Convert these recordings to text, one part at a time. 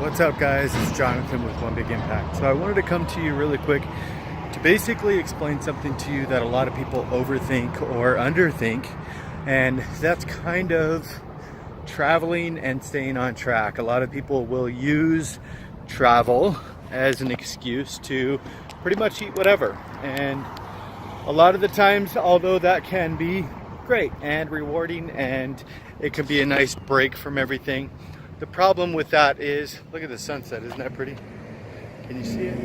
What's up, guys? It's Jonathan with One Big Impact. So I wanted to come to you really quick to basically explain something to you that a lot of people overthink or underthink, and that's kind of traveling and staying on track. A lot of people will use travel as an excuse to pretty much eat whatever, and a lot of the times, although that can be great and rewarding and it can be a nice break from everything, the problem with that is, look at the sunset, isn't that pretty? Can you see it?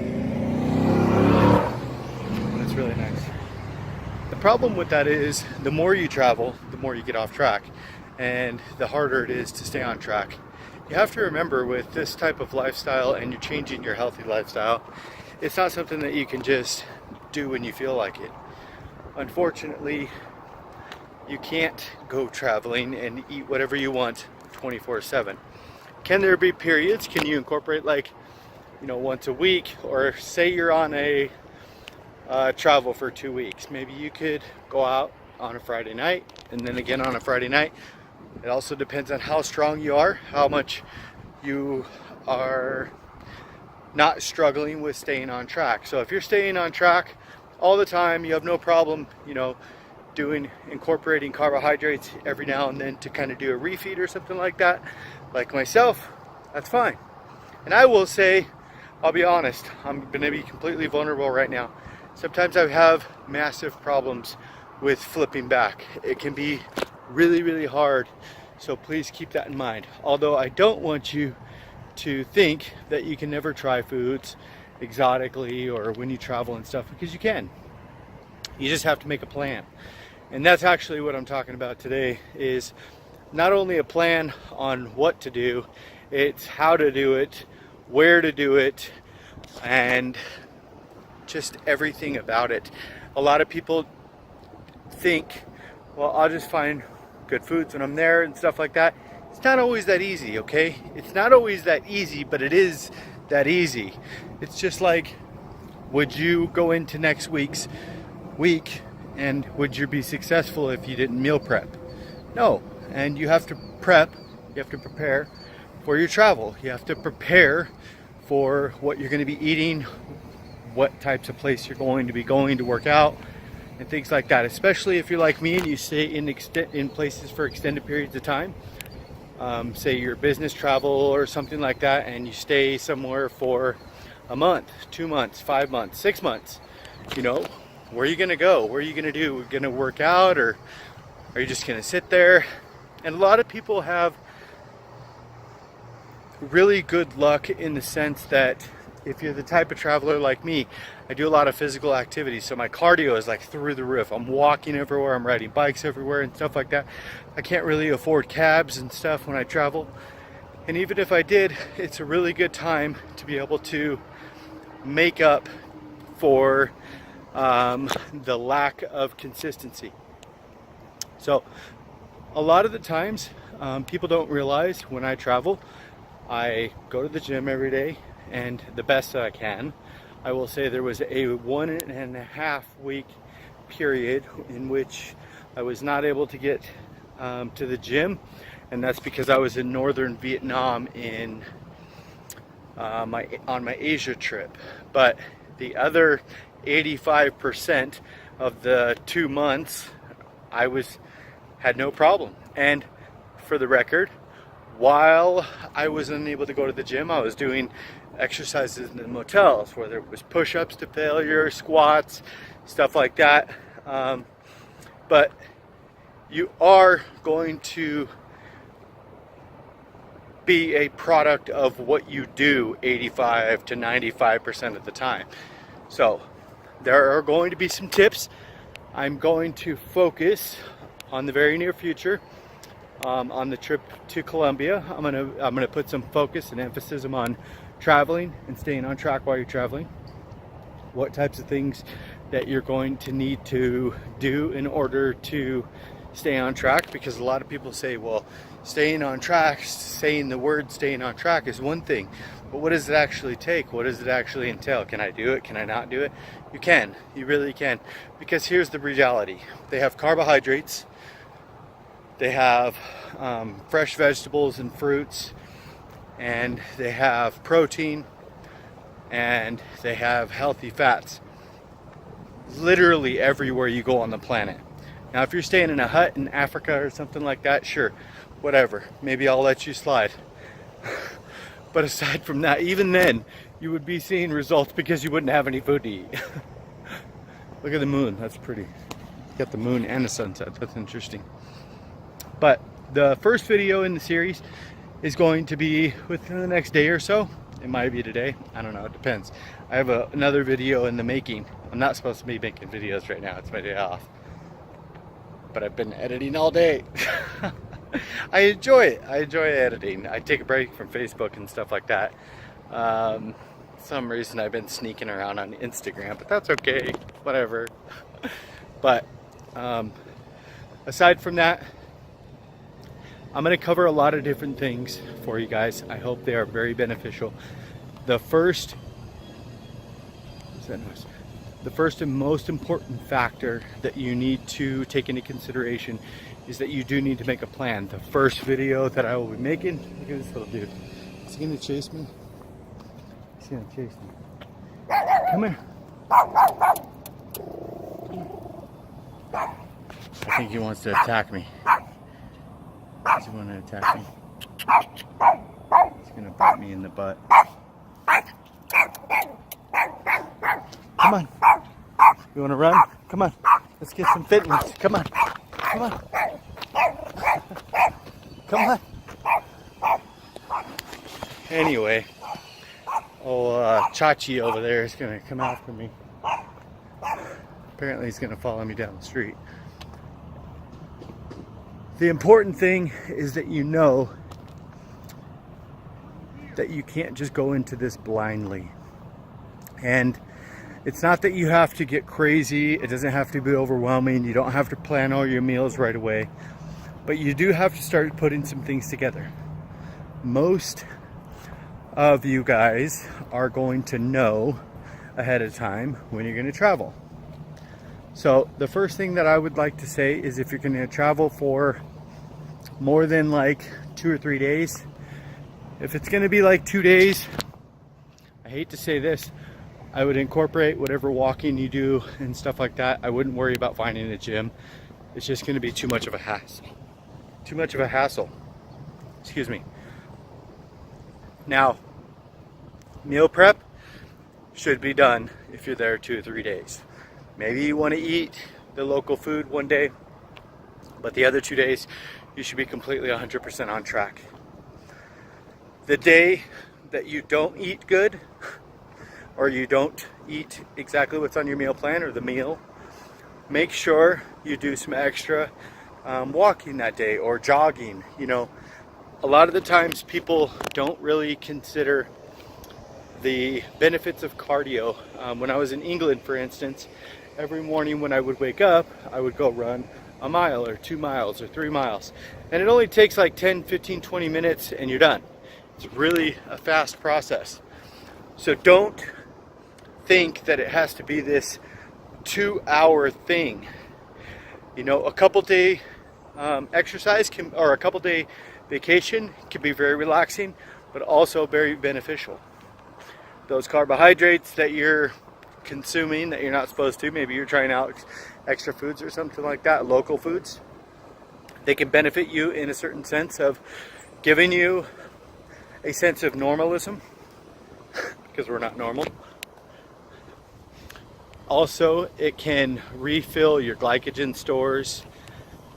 It's really nice. The problem with that is the more you travel, the more you get off track, and the harder it is to stay on track. You have to remember, with this type of lifestyle and you're changing your healthy lifestyle, it's not something that you can just do when you feel like it. Unfortunately, you can't go traveling and eat whatever you want 24/7. Can there be periods? Can you incorporate, like, once a week? Or say you're on a travel for 2 weeks. Maybe you could go out on a Friday night and then again on a Friday night. It also depends on how strong you are, how much you are not struggling with staying on track. So if you're staying on track all the time, you have no problem, incorporating carbohydrates every now and then to kind of do a refeed or something like that, like myself, that's fine. And I will say, I'll be honest, I'm going to be completely vulnerable right now. Sometimes I have massive problems with flipping back. It can be really, really hard. So please keep that in mind. Although I don't want you to think that you can never try foods exotically or when you travel and stuff, because you can. You just have to make a plan. And that's actually what I'm talking about today, is not only a plan on what to do, it's how to do it, where to do it, and just everything about it. A lot of people think, well, I'll just find good foods when I'm there and stuff like that. It's not always that easy, okay? It's not always that easy, but it is that easy. It's just like, would you go into next week's week and would you be successful if you didn't meal prep? No. And you have to prep, you have to prepare for your travel. You have to prepare for what you're going to be eating, what types of place you're going to work out, and things like that. Especially if you're like me and you stay in places for extended periods of time. Say you're business travel or something like that, and you stay somewhere for a month, 2 months, 5 months, 6 months. Where are you going to go? What are you going to do? Are you going to work out, or are you just going to sit there? And a lot of people have really good luck in the sense that if you're the type of traveler like me, I do a lot of physical activity, so my cardio is like through the roof. I'm walking everywhere, I'm riding bikes everywhere and stuff like that. I can't really afford cabs and stuff when I travel. And even if I did, it's a really good time to be able to make up for the lack of consistency. So a lot of the times, people don't realize when I travel, I go to the gym every day, and the best that I can. I will say there was a 1.5 week period in which I was not able to get to the gym, and that's because I was in northern Vietnam on my Asia trip. But the other 85% of the 2 months, I had no problem. And for the record, while I was unable to go to the gym, I was doing exercises in the motels, whether it was push-ups to failure, squats, stuff like that. But you are going to be a product of what you do 85 to 95% of the time. So there are going to be some tips. I'm going to focus on the very near future. On the trip to Colombia, I'm gonna put some focus and emphasis on traveling and staying on track while you're traveling. What types of things that you're going to need to do in order to stay on track, because a lot of people say, well, staying on track, saying the word staying on track is one thing, but what does it actually take? What does it actually entail? Can I do it? Can I not do it? You can. You really can. Because here's the reality. They have carbohydrates. They have fresh vegetables and fruits. and they have protein, and they have healthy fats literally everywhere you go on the planet. Now, if you're staying in a hut in Africa or something like that, sure, whatever, maybe I'll let you slide. But aside from that, even then, you would be seeing results because you wouldn't have any food to eat. Look at the moon, that's pretty. You got the moon and the sunset, that's interesting. But the first video in the series is going to be within the next day or so. It might be today, I don't know, it depends. I have another video in the making. I'm not supposed to be making videos right now, it's my day off. But I've been editing all day. I enjoy it. I enjoy editing. I take a break from Facebook and stuff like that. Some reason I've been sneaking around on Instagram, but that's okay. Whatever. But aside from that, I'm going to cover a lot of different things for you guys. I hope they are very beneficial. The first and most important factor that you need to take into consideration is that you do need to make a plan. The first video that I will be making, look at this little dude. Is he gonna chase me? He's gonna chase me. Come here. I think he wants to attack me. Does he want to attack me? He's gonna bite me in the butt. Come on. You want to run? Come on. Let's get some fitness. Come on. Come on. Come on. Anyway, Chachi over there is going to come after me. Apparently he's going to follow me down the street. The important thing is that you know that you can't just go into this blindly. And it's not that you have to get crazy. It doesn't have to be overwhelming. You don't have to plan all your meals right away. But you do have to start putting some things together. Most of you guys are going to know ahead of time when you're going to travel. So the first thing that I would like to say is if you're going to travel for more than like 2 or 3 days, if it's going to be like 2 days, I hate to say this, I would incorporate whatever walking you do and stuff like that. I wouldn't worry about finding a gym. It's just going to be too much of a hassle. Too much of a hassle. Excuse me. Now, meal prep should be done if you're there 2 or 3 days. Maybe you want to eat the local food one day, but the other 2 days you should be completely 100% on track. The day that you don't eat good, or you don't eat exactly what's on your meal plan or the meal, make sure you do some extra walking that day or jogging. You know, a lot of the times people don't really consider the benefits of cardio. When I was in England, for instance, every morning when I would wake up, I would go run a mile or 2 miles or 3 miles. And it only takes like 10, 15, 20 minutes and you're done. It's really a fast process. So don't think that it has to be this 2-hour thing. You know, a couple day exercise or a couple day vacation can be very relaxing, but also very beneficial. Those carbohydrates that you're consuming that you're not supposed to, maybe you're trying out extra foods or something like that, local foods, they can benefit you in a certain sense of giving you a sense of normalism, because we're not normal. Also, it can refill your glycogen stores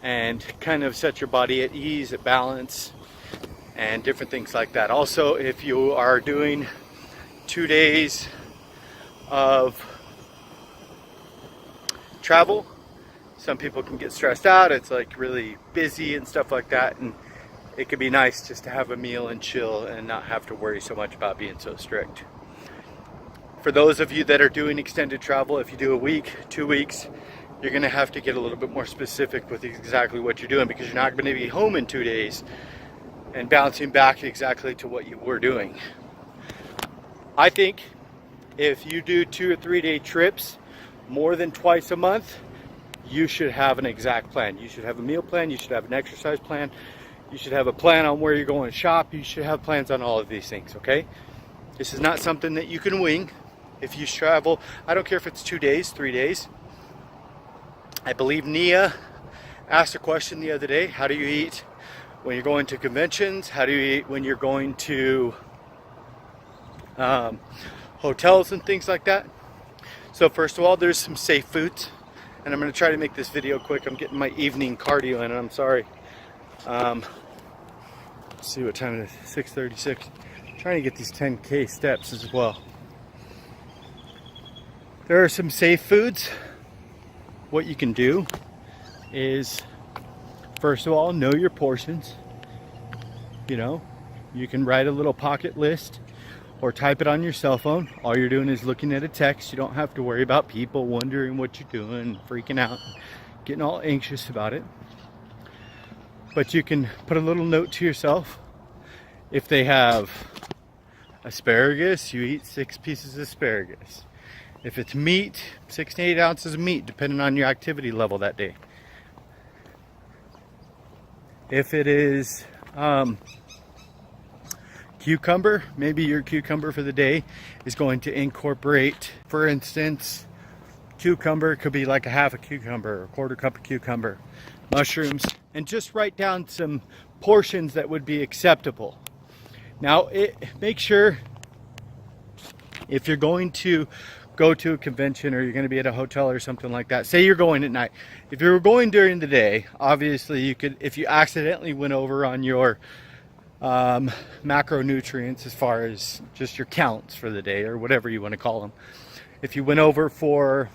and kind of set your body at ease, at balance, and different things like that. Also, if you are doing 2 days of travel, some people can get stressed out. It's like really busy and stuff like that, and it could be nice just to have a meal and chill and not have to worry so much about being so strict. For those of you that are doing extended travel, if you do a week, 2 weeks, you're going to have to get a little bit more specific with exactly what you're doing, because you're not going to be home in 2 days and bouncing back exactly to what you were doing. I think if you do 2 or 3 day trips more than twice a month, you should have an exact plan. You should have a meal plan, you should have an exercise plan, You should have a plan on where you're going to shop. You should have plans on all of these things, okay? This is not something that you can wing. If you travel, I don't care if it's 2 days, 3 days. I believe Nia asked a question the other day. How do you eat when you're going to conventions? How do you eat when you're going to hotels and things like that? So first of all, there's some safe foods. And I'm going to try to make this video quick. I'm getting my evening cardio in, and I'm sorry. Let's see what time it is. 6:36. Trying to get these 10K steps as well. There are some safe foods. What you can do is, first of all, know your portions. You know, you can write a little pocket list or type it on your cell phone. All you're doing is looking at a text. You don't have to worry about people wondering what you're doing, freaking out, getting all anxious about it. But you can put a little note to yourself. If they have asparagus, you eat 6 pieces of asparagus. If it's meat, 6 to 8 ounces of meat, depending on your activity level that day. If it is cucumber, maybe your cucumber for the day is going to incorporate, for instance, cucumber could be like a half a cucumber, a quarter cup of cucumber, mushrooms, and just write down some portions that would be acceptable. Now, make sure if you're going to go to a convention or you're going to be at a hotel or something like that, say you're going at night. If you were going during the day, obviously you could, if you accidentally went over on your macronutrients, as far as just your counts for the day or whatever you want to call them, if you went over for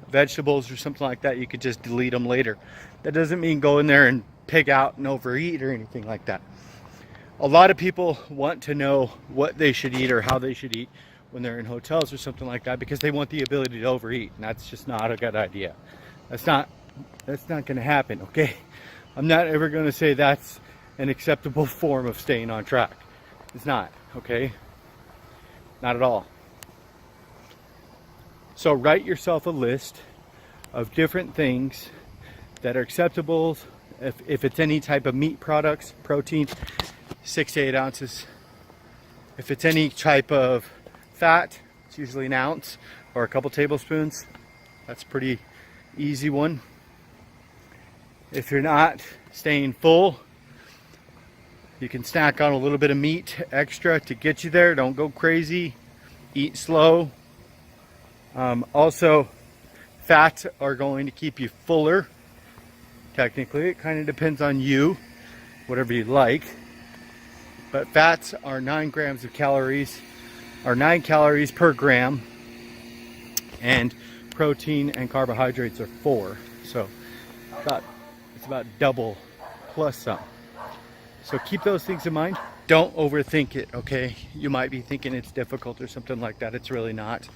vegetables or something like that, you could just delete them later. That doesn't mean go in there and pig out and overeat or anything like that. A lot of people want to know what they should eat or how they should eat when they're in hotels or something like that, because they want the ability to overeat, and that's just not a good idea. That's not going to happen, okay? I'm not ever going to say that's an acceptable form of staying on track. It's not, okay? Not at all. So write yourself a list of different things that are acceptable. If it's any type of meat products, protein, 6 to 8 ounces. If it's any type of fat, it's usually an ounce or a couple tablespoons. That's a pretty easy one. If you're not staying full, you can snack on a little bit of meat extra to get you there. Don't go crazy. Eat slow. Also, fats are going to keep you fuller. Technically, it kind of depends on you, whatever you like. But fats are 9 grams of calories, or 9 calories per gram, and protein and carbohydrates are 4. So it's about double plus some. So keep those things in mind. Don't overthink it, okay? You might be thinking it's difficult or something like that. It's really not.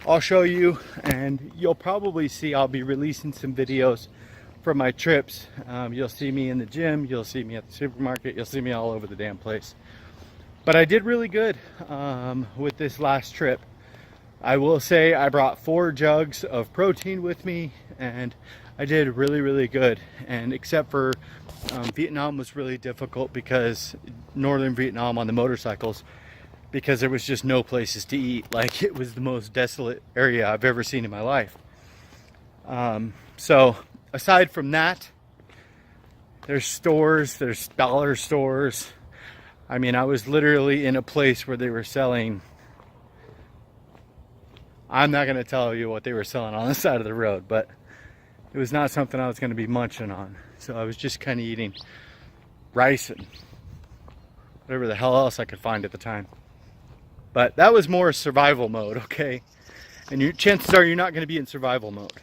I'll show you, and you'll probably see I'll be releasing some videos from my trips. You'll see me in the gym, you'll see me at the supermarket, you'll see me all over the damn place. But I did really good with this last trip. I will say I brought 4 jugs of protein with me, and I did really, really good. And except for Vietnam was really difficult, because northern Vietnam on the motorcycles, because there was just no places to eat. Like, it was the most desolate area I've ever seen in my life. So aside from that, there's stores, there's dollar stores. I mean, I was literally in a place where they were selling, I'm not going to tell you what they were selling on the side of the road, but it was not something I was going to be munching on. So I was just kind of eating rice and whatever the hell else I could find at the time. But that was more survival mode, okay? And your chances are you're not going to be in survival mode.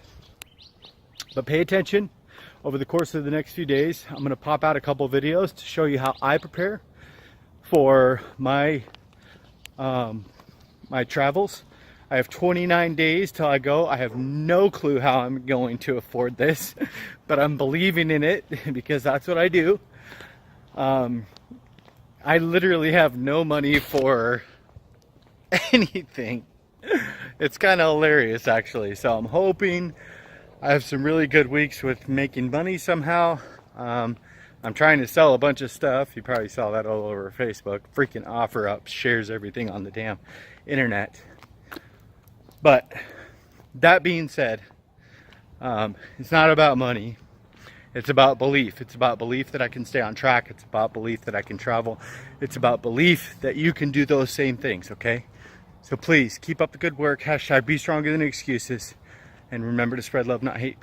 But pay attention. Over the course of the next few days, I'm going to pop out a couple videos to show you how I prepare for my my travels. I have 29 days till I go. I have no clue how I'm going to afford this, but I'm believing in it because that's what I do. I literally have no money for anything. It's kind of hilarious, actually. So I'm hoping I have some really good weeks with making money somehow. I'm trying to sell a bunch of stuff. You probably saw that all over Facebook. Freaking OfferUp shares everything on the damn internet. But that being said, it's not about money. It's about belief. It's about belief that I can stay on track. It's about belief that I can travel. It's about belief that you can do those same things, okay? So please keep up the good work. Hashtag be stronger than excuses. And remember to spread love, not hate.